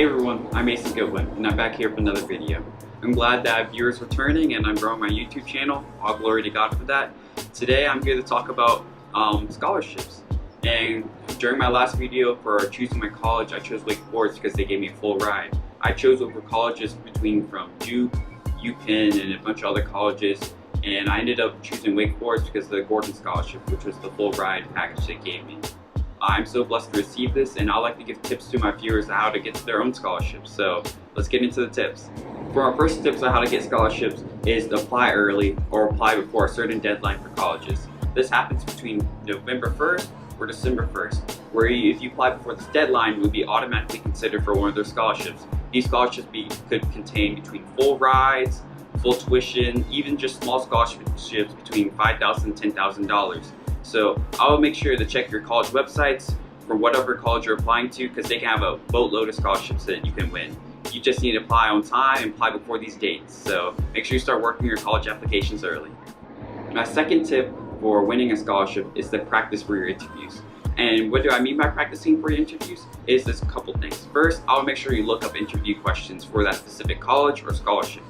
Hey everyone, I'm Mason Goodwin, and I'm back here for another video. I'm glad that viewers returning and I'm growing my YouTube channel. All glory to God for that. Today I'm here to talk about scholarships. And during my last video for choosing my college, I chose Wake Forest because they gave me a full ride. I chose over colleges from Duke, UPenn, and a bunch of other colleges. And I ended up choosing Wake Forest because of the Gordon Scholarship, which was the full ride package they gave me. I'm so blessed to receive this, and I like to give tips to my viewers on how to get their own scholarships. So let's get into the tips. For our first tips on how to get scholarships is to apply early or apply before a certain deadline for colleges. This happens between November 1st or December 1st, where if you apply before this deadline, you would be automatically considered for one of their scholarships. These scholarships could contain between full rides, full tuition, even just small scholarships between $5,000 and $10,000. So I will make sure to check your college websites for whatever college you're applying to, because they can have a boatload of scholarships that you can win. You just need to apply on time and apply before these dates. So make sure you start working your college applications early. My second tip for winning a scholarship is to practice for your interviews. And what do I mean by practicing for your interviews? Is this a couple things. First, I'll make sure you look up interview questions for that specific college or scholarship.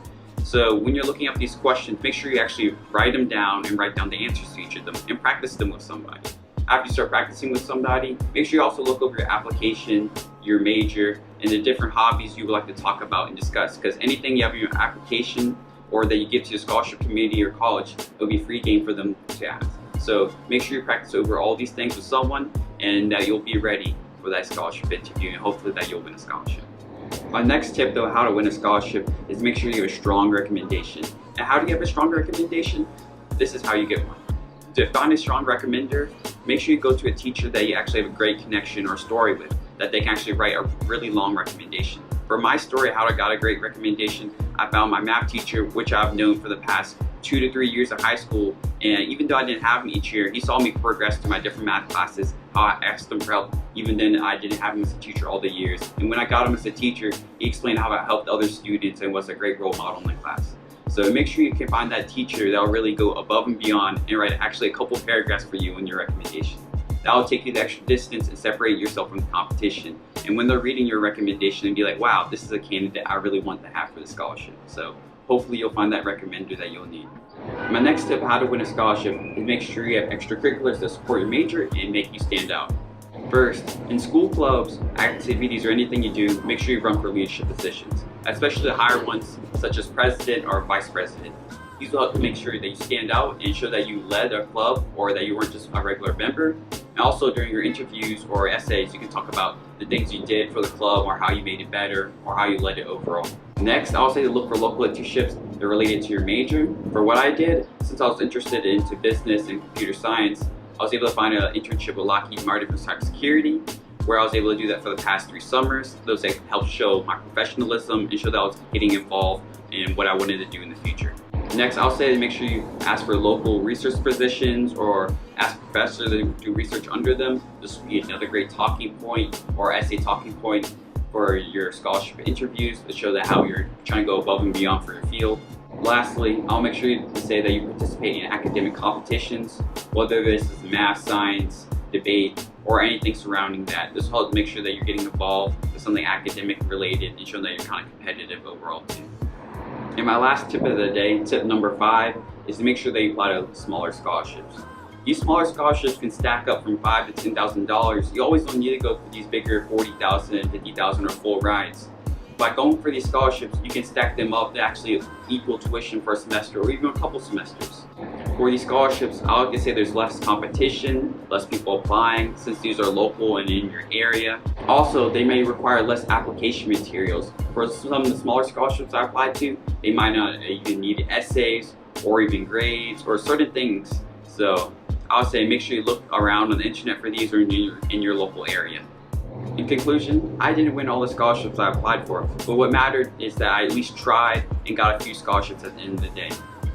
So when you're looking up these questions, make sure you actually write them down and write down the answers to each of them and practice them with somebody. After you start practicing with somebody, make sure you also look over your application, your major, and the different hobbies you would like to talk about and discuss, because anything you have in your application or that you give to your scholarship committee or college, it'll be free game for them to ask. So make sure you practice over all these things with someone and that you'll be ready for that scholarship interview, and hopefully that you'll win a scholarship. My next tip though, how to win a scholarship, is make sure you have a strong recommendation. And how do you have a strong recommendation? This is how you get one. To find a strong recommender, make sure you go to a teacher that you actually have a great connection or story with, that they can actually write a really long recommendation. For my story, how I got a great recommendation, I found my math teacher, which I've known for the past 2 to 3 years of high school, and even though I didn't have him each year, he saw me progress through my different math classes, how I asked him for help, even then I didn't have him as a teacher all the years. And when I got him as a teacher, he explained how I helped other students and was a great role model in the class. So make sure you can find that teacher that will really go above and beyond and write actually a couple paragraphs for you in your recommendation. That will take you the extra distance and separate yourself from the competition. And when they're reading your recommendation, and be like, wow, this is a candidate I really want to have for the scholarship. So hopefully you'll find that recommender that you'll need. My next tip on how to win a scholarship is make sure you have extracurriculars that support your major and make you stand out. First, in school clubs, activities, or anything you do, make sure you run for leadership positions, especially the higher ones such as president or vice president. These will help to make sure that you stand out and show that you led a club or that you weren't just a regular member. And also during your interviews or essays, you can talk about the things you did for the club or how you made it better or how you led it overall. Next, I'll say to look for local internships that are related to your major. For what I did, since I was interested into business and computer science, I was able to find an internship with Lockheed Martin for cybersecurity, where I was able to do that for the past 3 summers. Those that helped show my professionalism and show that I was getting involved in what I wanted to do in the future. Next, I'll say to make sure you ask for local research positions or ask professors to do research under them. This will be another great talking point or essay talking point for your scholarship interviews to show that how you're trying to go above and beyond for your field. Lastly, I'll make sure to say that you participate in academic competitions, whether this is math, science, debate, or anything surrounding that. This will help make sure that you're getting involved with something academic related and show that you're kind of competitive overall too. And my last tip of the day, tip number 5, is to make sure that you apply to smaller scholarships. These smaller scholarships can stack up from $5,000 to $10,000. You always don't need to go for these bigger $40,000, $50,000 or full rides. By going for these scholarships, you can stack them up to actually equal tuition for a semester or even a couple semesters. For these scholarships, I like to say there's less competition, less people applying since these are local and in your area. Also, they may require less application materials. For some of the smaller scholarships I applied to, they might not even need essays or even grades or certain things. So I'll say make sure you look around on the internet for these or in your local area. In conclusion, I didn't win all the scholarships I applied for, but what mattered is that I at least tried and got a few scholarships at the end of the day.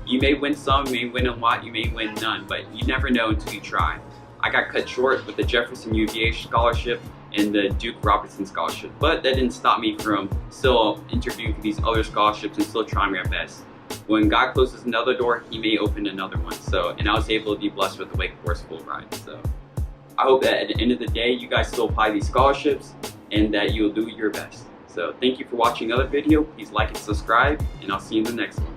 You may win some, you may win a lot, you may win none, but you never know until you try. I got cut short with the Jefferson UVA scholarship and the Duke Robertson scholarship, but that didn't stop me from still interviewing for these other scholarships and still trying my best. When God closes another door, He may open another one. And I was able to be blessed with the Wake Forest full ride. So I hope that at the end of the day, you guys still apply these scholarships and that you'll do your best. So thank you for watching another video. Please like and subscribe, and I'll see you in the next one.